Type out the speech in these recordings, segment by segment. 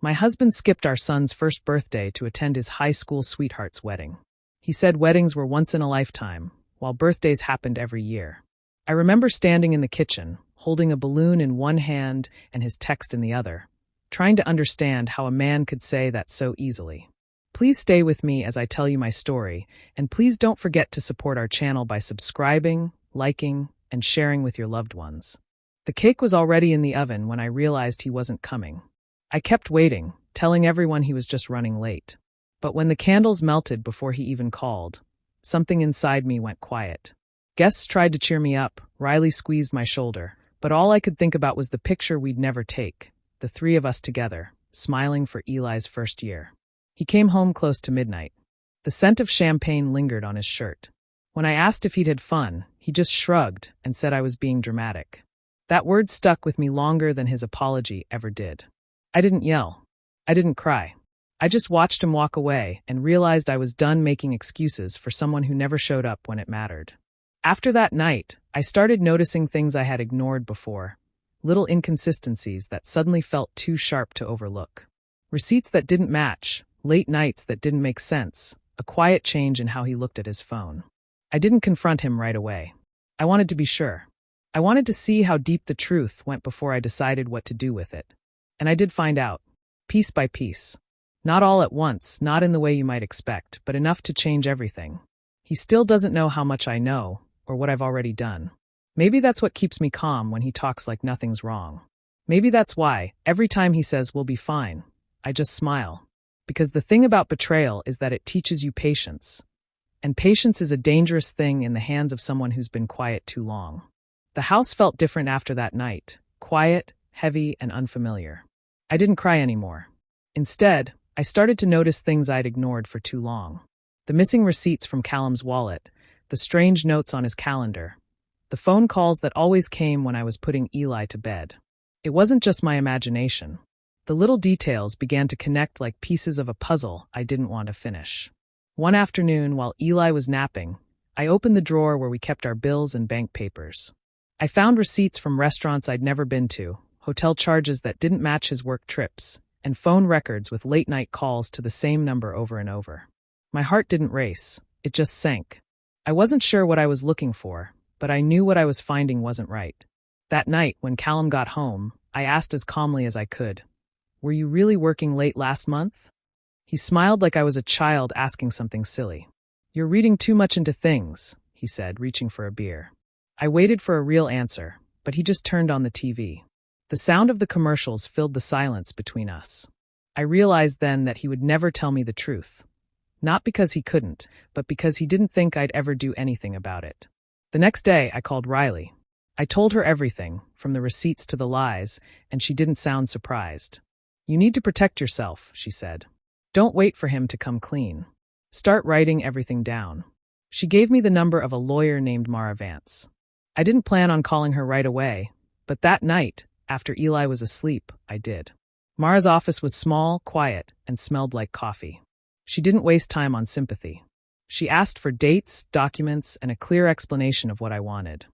My husband skipped our son's first birthday to attend his high school sweetheart's wedding. He said weddings were once in a lifetime, while birthdays happened every year. I remember standing in the kitchen, holding a balloon in one hand and his text in the other, trying to understand how a man could say that so easily. Please stay with me as I tell you my story, and please don't forget to support our channel by subscribing, liking, and sharing with your loved ones. The cake was already in the oven when I realized he wasn't coming. I kept waiting, telling everyone he was just running late. But when the candles melted before he even called, something inside me went quiet. Guests tried to cheer me up, Riley squeezed my shoulder, but all I could think about was the picture we'd never take, the three of us together, smiling for Eli's first year. He came home close to midnight. The scent of champagne lingered on his shirt. When I asked if he'd had fun, he just shrugged and said I was being dramatic. That word stuck with me longer than his apology ever did. I didn't yell. I didn't cry. I just watched him walk away and realized I was done making excuses for someone who never showed up when it mattered. After that night, I started noticing things I had ignored before, little inconsistencies that suddenly felt too sharp to overlook. Receipts that didn't match, late nights that didn't make sense, a quiet change in how he looked at his phone. I didn't confront him right away. I wanted to be sure. I wanted to see how deep the truth went before I decided what to do with it. And I did find out, piece by piece. Not all at once, not in the way you might expect, but enough to change everything. He still doesn't know how much I know, or what I've already done. Maybe that's what keeps me calm when he talks like nothing's wrong. Maybe that's why, every time he says we'll be fine, I just smile. Because the thing about betrayal is that it teaches you patience. And patience is a dangerous thing in the hands of someone who's been quiet too long. The house felt different after that night, quiet, heavy, and unfamiliar. I didn't cry anymore. Instead, I started to notice things I'd ignored for too long. The missing receipts from Callum's wallet, the strange notes on his calendar, the phone calls that always came when I was putting Eli to bed. It wasn't just my imagination. The little details began to connect like pieces of a puzzle I didn't want to finish. One afternoon, while Eli was napping, I opened the drawer where we kept our bills and bank papers. I found receipts from restaurants I'd never been to, hotel charges that didn't match his work trips, and phone records with late-night calls to the same number over and over. My heart didn't race, it just sank. I wasn't sure what I was looking for, but I knew what I was finding wasn't right. That night, when Callum got home, I asked as calmly as I could, "Were you really working late last month?" He smiled like I was a child asking something silly. "You're reading too much into things," he said, reaching for a beer. I waited for a real answer, but he just turned on the TV. The sound of the commercials filled the silence between us. I realized then that he would never tell me the truth. Not because he couldn't, but because he didn't think I'd ever do anything about it. The next day, I called Riley. I told her everything, from the receipts to the lies, and she didn't sound surprised. "You need to protect yourself," she said. "Don't wait for him to come clean. Start writing everything down." She gave me the number of a lawyer named Mara Vance. I didn't plan on calling her right away, but that night, after Eli was asleep, I did. Mara's office was small, quiet, and smelled like coffee. She didn't waste time on sympathy. She asked for dates, documents, and a clear explanation of what I wanted.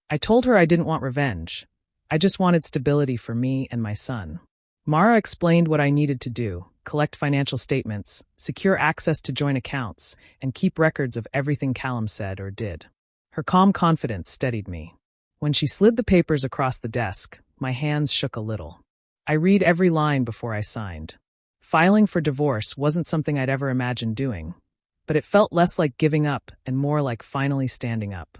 I told her I didn't want revenge. I just wanted stability for me and my son. Mara explained what I needed to do: collect financial statements, secure access to joint accounts, and keep records of everything Callum said or did. Her calm confidence steadied me. When she slid the papers across the desk, my hands shook a little. I read every line before I signed. Filing for divorce wasn't something I'd ever imagined doing, but it felt less like giving up and more like finally standing up.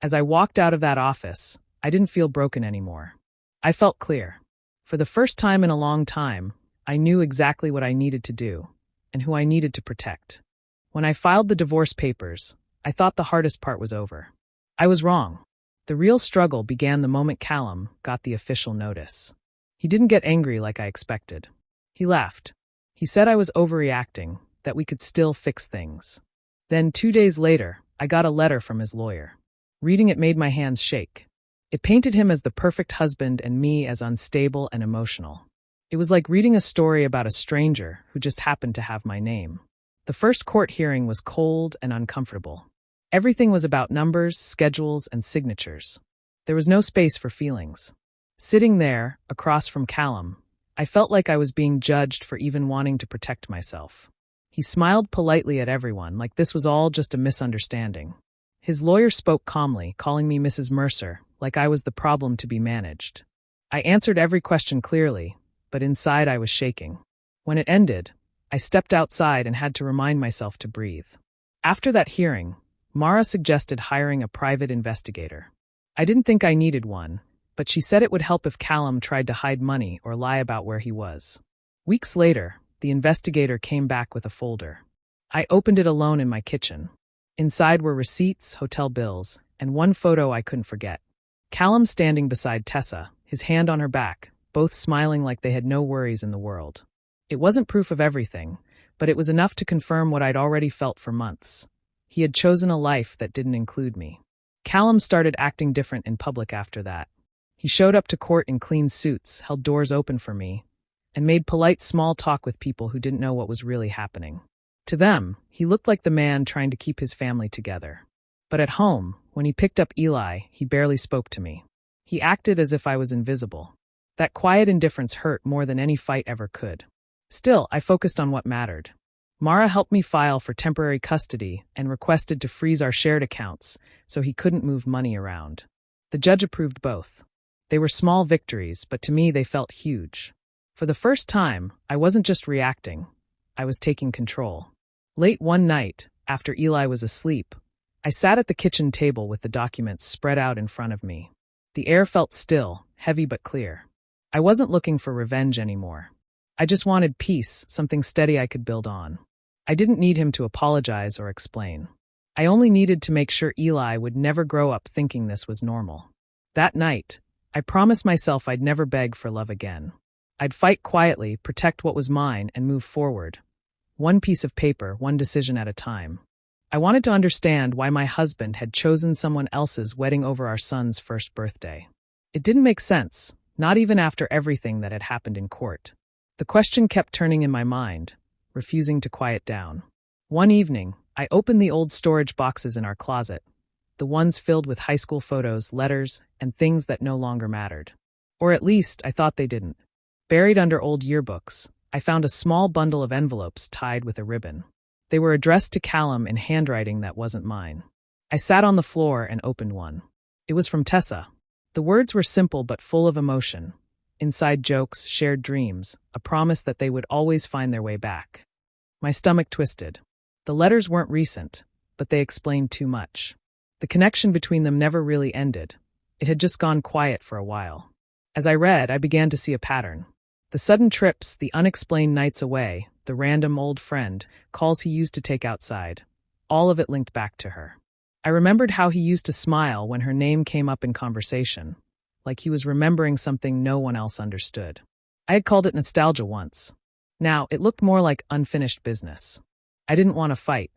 As I walked out of that office, I didn't feel broken anymore. I felt clear. For the first time in a long time, I knew exactly what I needed to do and who I needed to protect. When I filed the divorce papers, I thought the hardest part was over. I was wrong. The real struggle began the moment Callum got the official notice. He didn't get angry like I expected. He laughed. He said I was overreacting, that we could still fix things. Then 2 days later, I got a letter from his lawyer. Reading it made my hands shake. It painted him as the perfect husband and me as unstable and emotional. It was like reading a story about a stranger who just happened to have my name. The first court hearing was cold and uncomfortable. Everything was about numbers, schedules, and signatures. There was no space for feelings. Sitting there, across from Callum, I felt like I was being judged for even wanting to protect myself. He smiled politely at everyone, like this was all just a misunderstanding. His lawyer spoke calmly, calling me Mrs. Mercer, like I was the problem to be managed. I answered every question clearly, but inside I was shaking. When it ended, I stepped outside and had to remind myself to breathe. After that hearing, Mara suggested hiring a private investigator. I didn't think I needed one, but she said it would help if Callum tried to hide money or lie about where he was. Weeks later, the investigator came back with a folder. I opened it alone in my kitchen. Inside were receipts, hotel bills, and one photo I couldn't forget. Callum standing beside Tessa, his hand on her back, both smiling like they had no worries in the world. It wasn't proof of everything, but it was enough to confirm what I'd already felt for months. He had chosen a life that didn't include me. Callum started acting different in public after that. He showed up to court in clean suits, held doors open for me, and made polite small talk with people who didn't know what was really happening. To them, he looked like the man trying to keep his family together. But at home, when he picked up Eli, he barely spoke to me. He acted as if I was invisible. That quiet indifference hurt more than any fight ever could. Still, I focused on what mattered. Mara helped me file for temporary custody and requested to freeze our shared accounts so he couldn't move money around. The judge approved both. They were small victories, but to me they felt huge. For the first time, I wasn't just reacting. I was taking control. Late one night, after Eli was asleep, I sat at the kitchen table with the documents spread out in front of me. The air felt still, heavy but clear. I wasn't looking for revenge anymore. I just wanted peace, something steady I could build on. I didn't need him to apologize or explain. I only needed to make sure Eli would never grow up thinking this was normal. That night, I promised myself I'd never beg for love again. I'd fight quietly, protect what was mine, and move forward. One piece of paper, one decision at a time. I wanted to understand why my husband had chosen someone else's wedding over our son's first birthday. It didn't make sense, not even after everything that had happened in court. The question kept turning in my mind, refusing to quiet down. One evening, I opened the old storage boxes in our closet, the ones filled with high school photos, letters, and things that no longer mattered. Or at least, I thought they didn't. Buried under old yearbooks, I found a small bundle of envelopes tied with a ribbon. They were addressed to Callum in handwriting that wasn't mine. I sat on the floor and opened one. It was from Tessa. The words were simple but full of emotion. Inside jokes, shared dreams, a promise that they would always find their way back. My stomach twisted. The letters weren't recent, but they explained too much. The connection between them never really ended. It had just gone quiet for a while. As I read, I began to see a pattern. The sudden trips, the unexplained nights away, the random old friend, calls he used to take outside. All of it linked back to her. I remembered how he used to smile when her name came up in conversation, like he was remembering something no one else understood. I had called it nostalgia once. Now, it looked more like unfinished business. I didn't want to fight.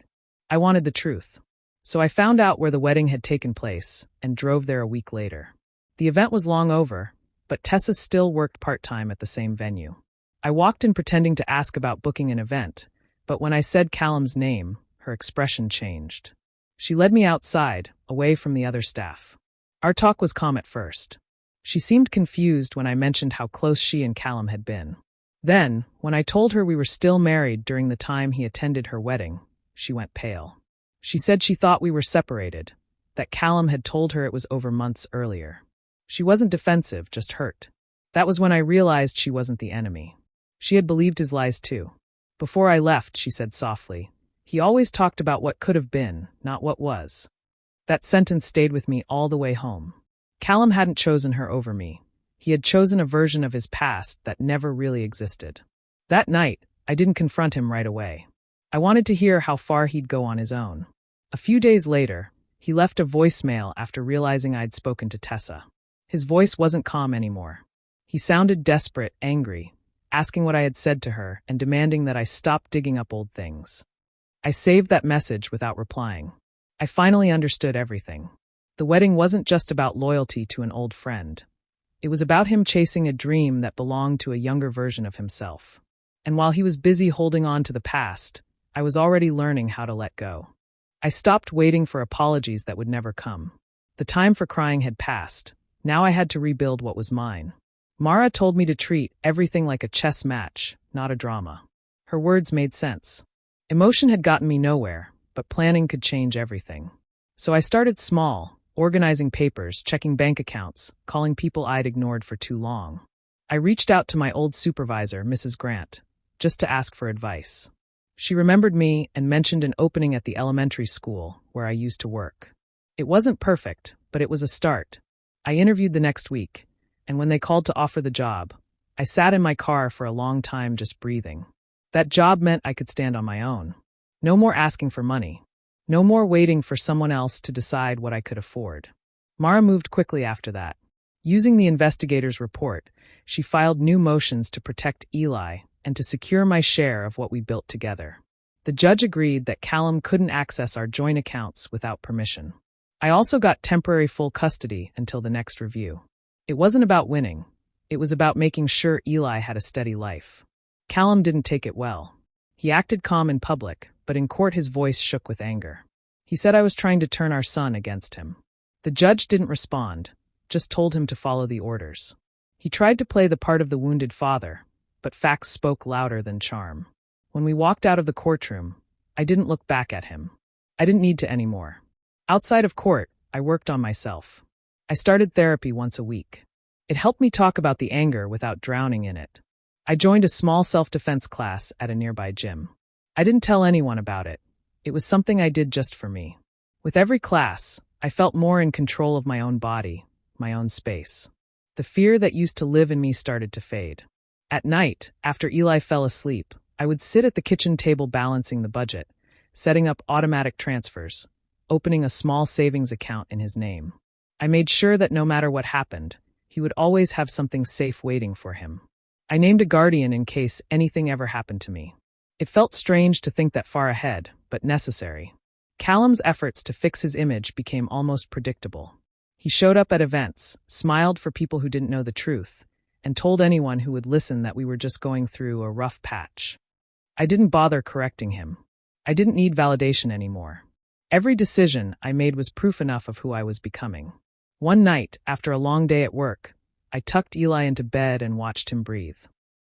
I wanted the truth. So I found out where the wedding had taken place and drove there a week later. The event was long over, but Tessa still worked part-time at the same venue. I walked in pretending to ask about booking an event, but when I said Callum's name, her expression changed. She led me outside, away from the other staff. Our talk was calm at first. She seemed confused when I mentioned how close she and Callum had been. Then, when I told her we were still married during the time he attended her wedding, she went pale. She said she thought we were separated, that Callum had told her it was over months earlier. She wasn't defensive, just hurt. That was when I realized she wasn't the enemy. She had believed his lies too. Before I left, she said softly, he always talked about what could have been, not what was. That sentence stayed with me all the way home. Callum hadn't chosen her over me. He had chosen a version of his past that never really existed. That night, I didn't confront him right away. I wanted to hear how far he'd go on his own. A few days later, he left a voicemail after realizing I'd spoken to Tessa. His voice wasn't calm anymore. He sounded desperate, angry, asking what I had said to her and demanding that I stop digging up old things. I saved that message without replying. I finally understood everything. The wedding wasn't just about loyalty to an old friend. It was about him chasing a dream that belonged to a younger version of himself. And while he was busy holding on to the past, I was already learning how to let go. I stopped waiting for apologies that would never come. The time for crying had passed. Now I had to rebuild what was mine. Mara told me to treat everything like a chess match, not a drama. Her words made sense. Emotion had gotten me nowhere, but planning could change everything. So I started small, organizing papers, checking bank accounts, calling people I'd ignored for too long. I reached out to my old supervisor, Mrs. Grant, just to ask for advice. She remembered me and mentioned an opening at the elementary school where I used to work. It wasn't perfect, but it was a start. I interviewed the next week, and when they called to offer the job, I sat in my car for a long time just breathing. That job meant I could stand on my own. No more asking for money. No more waiting for someone else to decide what I could afford. Mara moved quickly after that. Using the investigator's report, she filed new motions to protect Eli and to secure my share of what we built together. The judge agreed that Callum couldn't access our joint accounts without permission. I also got temporary full custody until the next review. It wasn't about winning. It was about making sure Eli had a steady life. Callum didn't take it well. He acted calm in public, but in court his voice shook with anger. He said I was trying to turn our son against him. The judge didn't respond, just told him to follow the orders. He tried to play the part of the wounded father, but facts spoke louder than charm. When we walked out of the courtroom, I didn't look back at him. I didn't need to anymore. Outside of court, I worked on myself. I started therapy once a week. It helped me talk about the anger without drowning in it. I joined a small self-defense class at a nearby gym. I didn't tell anyone about it. It was something I did just for me. With every class, I felt more in control of my own body, my own space. The fear that used to live in me started to fade. At night, after Eli fell asleep, I would sit at the kitchen table balancing the budget, setting up automatic transfers, opening a small savings account in his name. I made sure that no matter what happened, he would always have something safe waiting for him. I named a guardian in case anything ever happened to me. It felt strange to think that far ahead, but necessary. Callum's efforts to fix his image became almost predictable. He showed up at events, smiled for people who didn't know the truth, and told anyone who would listen that we were just going through a rough patch. I didn't bother correcting him. I didn't need validation anymore. Every decision I made was proof enough of who I was becoming. One night, after a long day at work, I tucked Eli into bed and watched him breathe.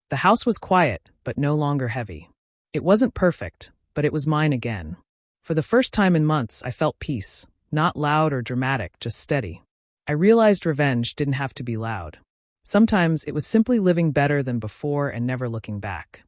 The house was quiet, but no longer heavy. It wasn't perfect, but it was mine again. For the first time in months, I felt peace, not loud or dramatic, just steady. I realized revenge didn't have to be loud. Sometimes it was simply living better than before and never looking back.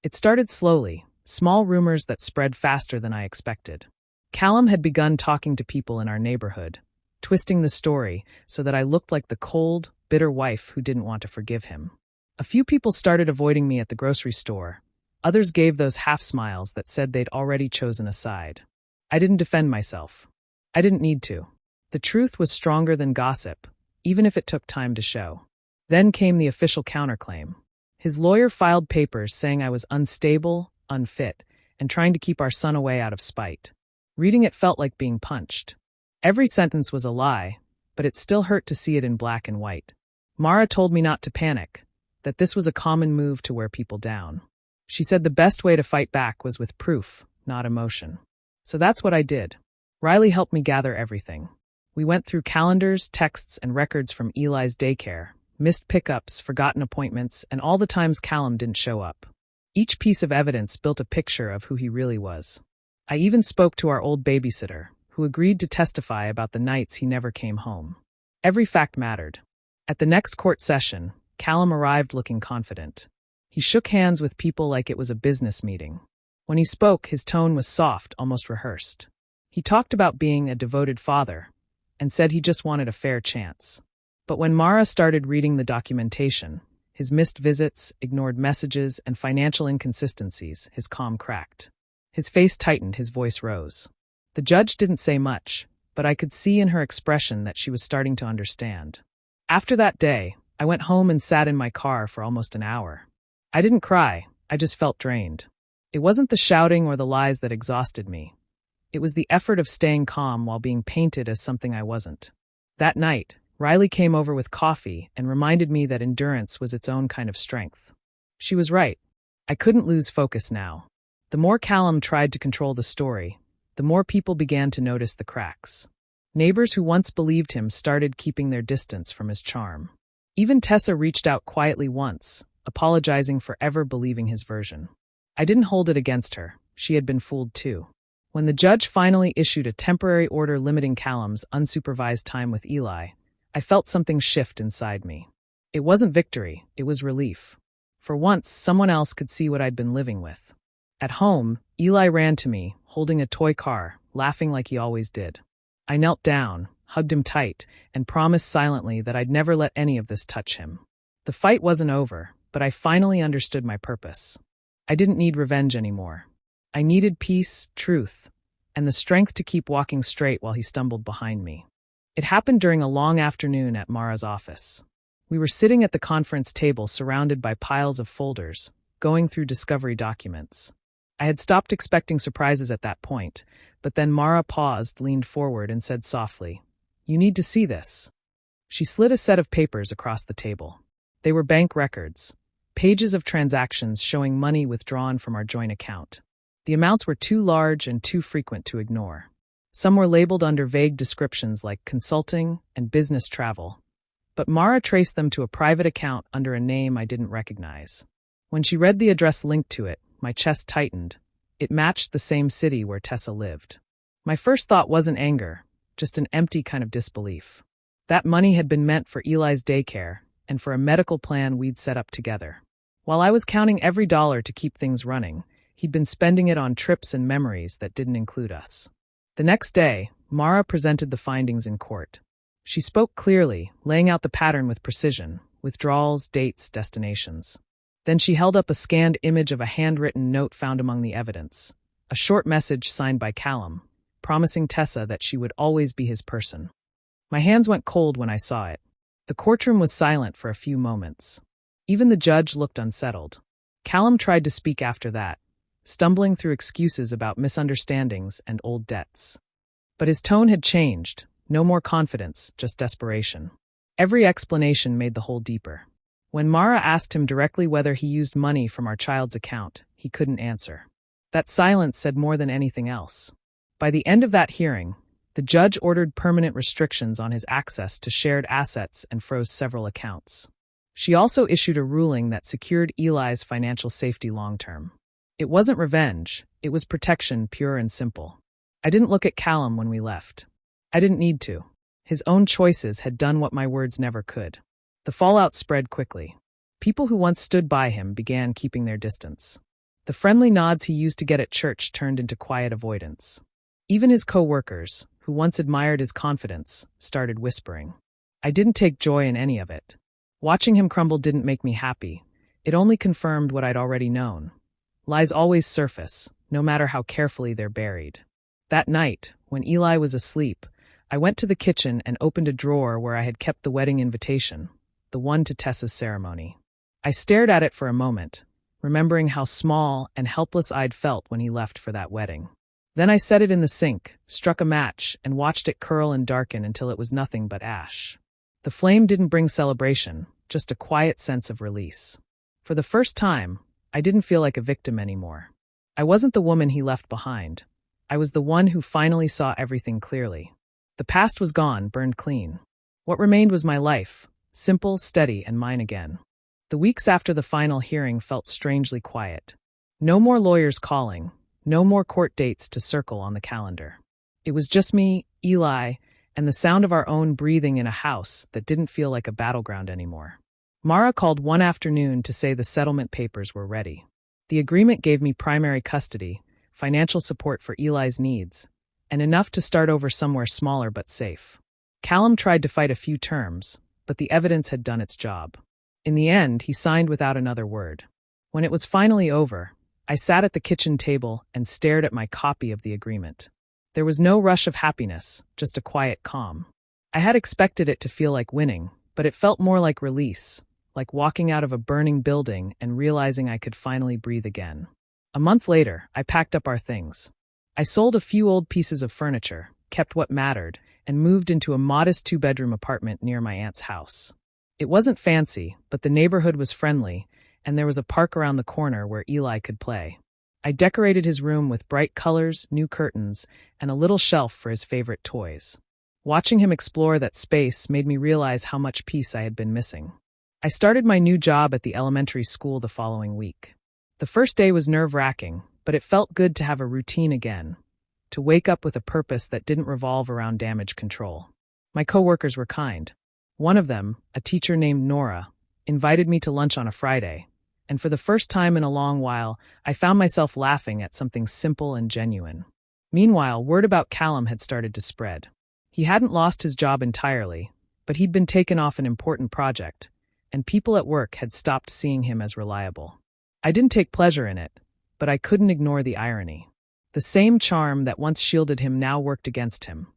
It started slowly, small rumors that spread faster than I expected. Callum had begun talking to people in our neighborhood, twisting the story so that I looked like the cold, bitter wife who didn't want to forgive him. A few people started avoiding me at the grocery store. Others gave those half-smiles that said they'd already chosen a side. I didn't defend myself. I didn't need to. The truth was stronger than gossip, even if it took time to show. Then came the official counterclaim. His lawyer filed papers saying I was unstable, unfit, and trying to keep our son away out of spite. Reading it felt like being punched. Every sentence was a lie, but it still hurt to see it in black and white. Mara told me not to panic, that this was a common move to wear people down. She said the best way to fight back was with proof, not emotion. So that's what I did. Riley helped me gather everything. We went through calendars, texts, and records from Eli's daycare, missed pickups, forgotten appointments, and all the times Callum didn't show up. Each piece of evidence built a picture of who he really was. I even spoke to our old babysitter, who agreed to testify about the nights he never came home. Every fact mattered. At the next court session, Callum arrived looking confident. He shook hands with people like it was a business meeting. When he spoke, his tone was soft, almost rehearsed. He talked about being a devoted father, and said he just wanted a fair chance. But when Mara started reading the documentation, his missed visits, ignored messages, and financial inconsistencies, his calm cracked. His face tightened, his voice rose. The judge didn't say much, but I could see in her expression that she was starting to understand. After that day, I went home and sat in my car for almost an hour. I didn't cry, I just felt drained. It wasn't the shouting or the lies that exhausted me. It was the effort of staying calm while being painted as something I wasn't. That night, Riley came over with coffee and reminded me that endurance was its own kind of strength. She was right. I couldn't lose focus now. The more Callum tried to control the story, the more people began to notice the cracks. Neighbors who once believed him started keeping their distance from his charm. Even Tessa reached out quietly once, apologizing for ever believing his version. I didn't hold it against her. She had been fooled too. When the judge finally issued a temporary order limiting Callum's unsupervised time with Eli, I felt something shift inside me. It wasn't victory, it was relief. For once, someone else could see what I'd been living with. At home, Eli ran to me, holding a toy car, laughing like he always did. I knelt down, hugged him tight, and promised silently that I'd never let any of this touch him. The fight wasn't over, but I finally understood my purpose. I didn't need revenge anymore. I needed peace, truth, and the strength to keep walking straight while he stumbled behind me. It happened during a long afternoon at Mara's office. We were sitting at the conference table surrounded by piles of folders, going through discovery documents. I had stopped expecting surprises at that point, but then Mara paused, leaned forward, and said softly, "You need to see this." She slid a set of papers across the table. They were bank records, pages of transactions showing money withdrawn from our joint account. The amounts were too large and too frequent to ignore. Some were labeled under vague descriptions like consulting and business travel, but Mara traced them to a private account under a name I didn't recognize. When she read the address linked to it, my chest tightened. It matched the same city where Tessa lived. My first thought wasn't anger, just an empty kind of disbelief. That money had been meant for Eli's daycare and for a medical plan we'd set up together. While I was counting every dollar to keep things running, he'd been spending it on trips and memories that didn't include us. The next day, Mara presented the findings in court. She spoke clearly, laying out the pattern with precision, withdrawals, dates, destinations. Then she held up a scanned image of a handwritten note found among the evidence, a short message signed by Callum, promising Tessa that she would always be his person. My hands went cold when I saw it. The courtroom was silent for a few moments. Even the judge looked unsettled. Callum tried to speak after that, stumbling through excuses about misunderstandings and old debts. But his tone had changed, no more confidence, just desperation. Every explanation made the hole deeper. When Mara asked him directly whether he used money from our child's account, he couldn't answer. That silence said more than anything else. By the end of that hearing, the judge ordered permanent restrictions on his access to shared assets and froze several accounts. She also issued a ruling that secured Eli's financial safety long-term. It wasn't revenge, it was protection, pure and simple. I didn't look at Callum when we left. I didn't need to. His own choices had done what my words never could. The fallout spread quickly. People who once stood by him began keeping their distance. The friendly nods he used to get at church turned into quiet avoidance. Even his co-workers, who once admired his confidence, started whispering. I didn't take joy in any of it. Watching him crumble didn't make me happy. It only confirmed what I'd already known. Lies always surface, no matter how carefully they're buried. That night, when Eli was asleep, I went to the kitchen and opened a drawer where I had kept the wedding invitation, the one to Tessa's ceremony. I stared at it for a moment, remembering how small and helpless I'd felt when he left for that wedding. Then I set it in the sink, struck a match, and watched it curl and darken until it was nothing but ash. The flame didn't bring celebration, just a quiet sense of release. For the first time, I didn't feel like a victim anymore. I wasn't the woman he left behind. I was the one who finally saw everything clearly. The past was gone, burned clean. What remained was my life, simple, steady, and mine again. The weeks after the final hearing felt strangely quiet. No more lawyers calling, no more court dates to circle on the calendar. It was just me, Eli, and the sound of our own breathing in a house that didn't feel like a battleground anymore. Mara called one afternoon to say the settlement papers were ready. The agreement gave me primary custody, financial support for Eli's needs, and enough to start over somewhere smaller but safe. Callum tried to fight a few terms, but the evidence had done its job. In the end, he signed without another word. When it was finally over, I sat at the kitchen table and stared at my copy of the agreement. There was no rush of happiness, just a quiet calm. I had expected it to feel like winning, but it felt more like release, like walking out of a burning building and realizing I could finally breathe again. A month later, I packed up our things. I sold a few old pieces of furniture, kept what mattered, and moved into a modest 2-bedroom apartment near my aunt's house. It wasn't fancy, but the neighborhood was friendly, and there was a park around the corner where Eli could play. I decorated his room with bright colors, new curtains, and a little shelf for his favorite toys. Watching him explore that space made me realize how much peace I had been missing. I started my new job at the elementary school the following week. The first day was nerve-wracking, but it felt good to have a routine again, to wake up with a purpose that didn't revolve around damage control. My coworkers were kind. One of them, a teacher named Nora, invited me to lunch on a Friday, and for the first time in a long while, I found myself laughing at something simple and genuine. Meanwhile, word about Callum had started to spread. He hadn't lost his job entirely, but he'd been taken off an important project, and people at work had stopped seeing him as reliable. I didn't take pleasure in it, but I couldn't ignore the irony. The same charm that once shielded him now worked against him.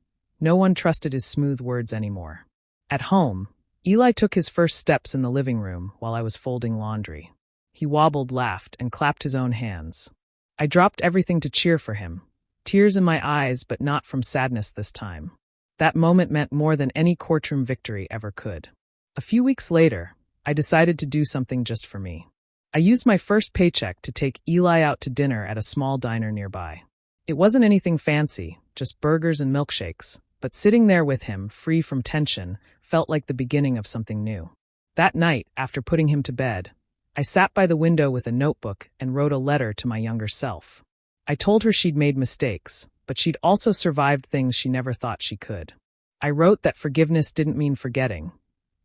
No one trusted his smooth words anymore. At home, Eli took his first steps in the living room while I was folding laundry. He wobbled, laughed, and clapped his own hands. I dropped everything to cheer for him, tears in my eyes, but not from sadness this time. That moment meant more than any courtroom victory ever could. A few weeks later, I decided to do something just for me. I used my first paycheck to take Eli out to dinner at a small diner nearby. It wasn't anything fancy, just burgers and milkshakes, but sitting there with him, free from tension, felt like the beginning of something new. That night, after putting him to bed, I sat by the window with a notebook and wrote a letter to my younger self. I told her she'd made mistakes, but she'd also survived things she never thought she could. I wrote that forgiveness didn't mean forgetting.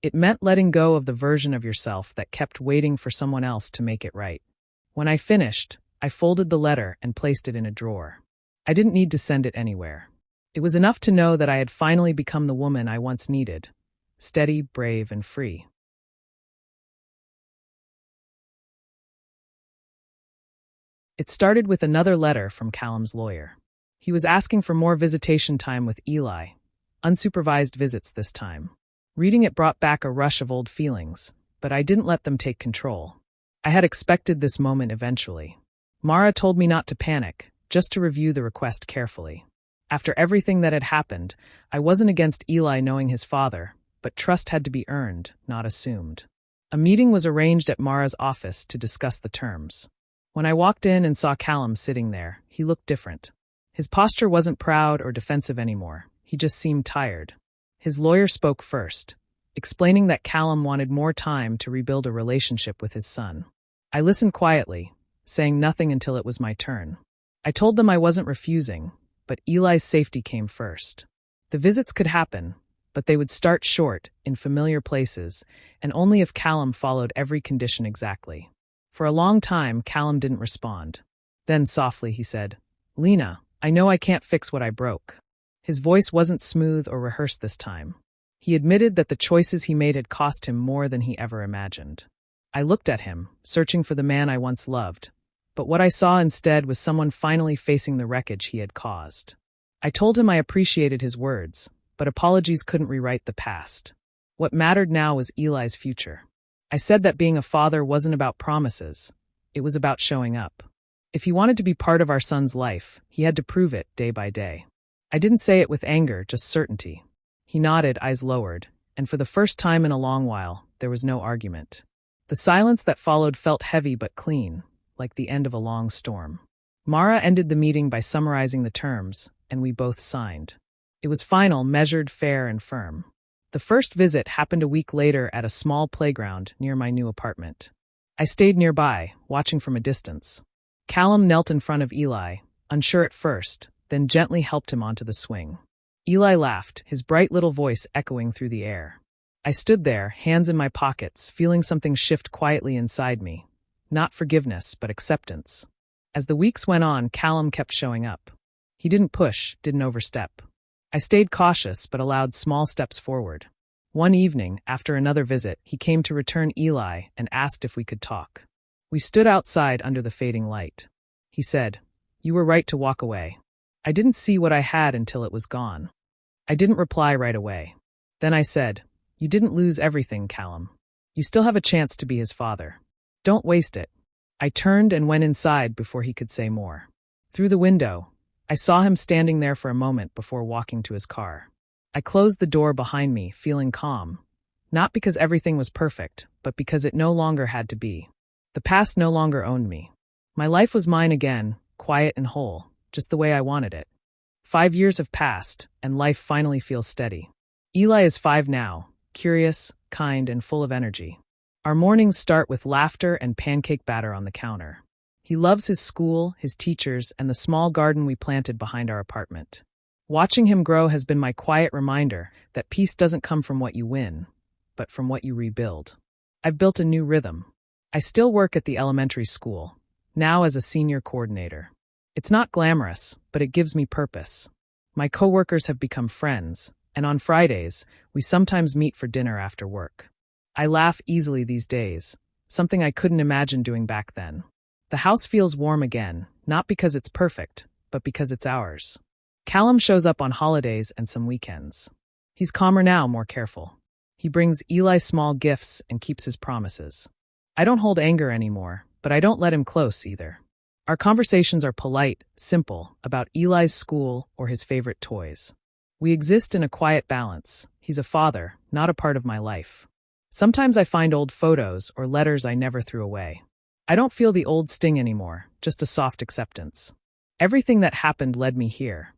It meant letting go of the version of yourself that kept waiting for someone else to make it right. When I finished, I folded the letter and placed it in a drawer. I didn't need to send it anywhere. It was enough to know that I had finally become the woman I once needed, steady, brave, and free. It started with another letter from Callum's lawyer. He was asking for more visitation time with Eli, unsupervised visits this time. Reading it brought back a rush of old feelings, but I didn't let them take control. I had expected this moment eventually. Mara told me not to panic, just to review the request carefully. After everything that had happened, I wasn't against Eli knowing his father, but trust had to be earned, not assumed. A meeting was arranged at Mara's office to discuss the terms. When I walked in and saw Callum sitting there, he looked different. His posture wasn't proud or defensive anymore. He just seemed tired. His lawyer spoke first, explaining that Callum wanted more time to rebuild a relationship with his son. I listened quietly, saying nothing until it was my turn. I told them I wasn't refusing, but Eli's safety came first. The visits could happen, but they would start short, in familiar places, and only if Callum followed every condition exactly. For a long time, Callum didn't respond. Then softly he said, "Lena, I know I can't fix what I broke." His voice wasn't smooth or rehearsed this time. He admitted that the choices he made had cost him more than he ever imagined. I looked at him, searching for the man I once loved, but what I saw instead was someone finally facing the wreckage he had caused. I told him I appreciated his words, but apologies couldn't rewrite the past. What mattered now was Eli's future. I said that being a father wasn't about promises. It was about showing up. If he wanted to be part of our son's life, he had to prove it day by day. I didn't say it with anger, just certainty. He nodded, eyes lowered, and for the first time in a long while, there was no argument. The silence that followed felt heavy but clean, like the end of a long storm. Mara ended the meeting by summarizing the terms, and we both signed. It was final, measured, fair, and firm. The first visit happened a week later at a small playground near my new apartment. I stayed nearby, watching from a distance. Callum knelt in front of Eli, unsure at first, then gently helped him onto the swing. Eli laughed, his bright little voice echoing through the air. I stood there, hands in my pockets, feeling something shift quietly inside me. Not forgiveness, but acceptance. As the weeks went on, Callum kept showing up. He didn't push, didn't overstep. I stayed cautious, but allowed small steps forward. One evening, after another visit, he came to return Eli and asked if we could talk. We stood outside under the fading light. He said, "You were right to walk away." I didn't see what I had until it was gone. I didn't reply right away. Then I said, "You didn't lose everything, Callum. You still have a chance to be his father. Don't waste it." I turned and went inside before he could say more. Through the window, I saw him standing there for a moment before walking to his car. I closed the door behind me, feeling calm. Not because everything was perfect, but because it no longer had to be. The past no longer owned me. My life was mine again, quiet and whole, just the way I wanted it. 5 years have passed, and life finally feels steady. Eli is 5 now, curious, kind, and full of energy. Our mornings start with laughter and pancake batter on the counter. He loves his school, his teachers, and the small garden we planted behind our apartment. Watching him grow has been my quiet reminder that peace doesn't come from what you win, but from what you rebuild. I've built a new rhythm. I still work at the elementary school, now as a senior coordinator. It's not glamorous, but it gives me purpose. My coworkers have become friends, and on Fridays, we sometimes meet for dinner after work. I laugh easily these days, something I couldn't imagine doing back then. The house feels warm again, not because it's perfect, but because it's ours. Callum shows up on holidays and some weekends. He's calmer now, more careful. He brings Eli small gifts and keeps his promises. I don't hold anger anymore, but I don't let him close either. Our conversations are polite, simple, about Eli's school or his favorite toys. We exist in a quiet balance. He's a father, not a part of my life. Sometimes I find old photos or letters I never threw away. I don't feel the old sting anymore, just a soft acceptance. Everything that happened led me here,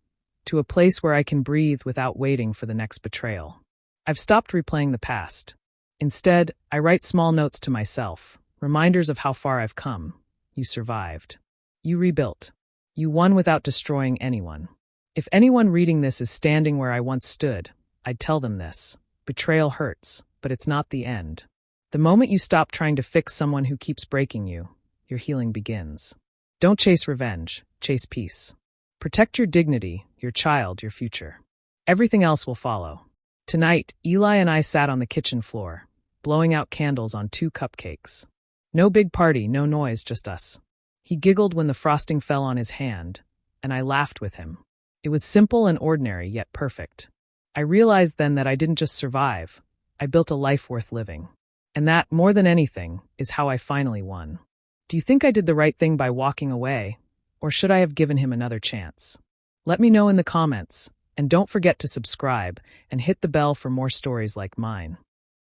to a place where I can breathe without waiting for the next betrayal. I've stopped replaying the past. Instead, I write small notes to myself, reminders of how far I've come. You survived. You rebuilt. You won without destroying anyone. If anyone reading this is standing where I once stood, I'd tell them this. Betrayal hurts, but it's not the end. The moment you stop trying to fix someone who keeps breaking you, your healing begins. Don't chase revenge, chase peace. Protect your dignity, your child, your future. Everything else will follow. Tonight, Eli and I sat on the kitchen floor, blowing out candles on 2 cupcakes. No big party, no noise, just us. He giggled when the frosting fell on his hand, and I laughed with him. It was simple and ordinary, yet perfect. I realized then that I didn't just survive, I built a life worth living. And that, more than anything, is how I finally won. Do you think I did the right thing by walking away, or should I have given him another chance? Let me know in the comments, and don't forget to subscribe and hit the bell for more stories like mine.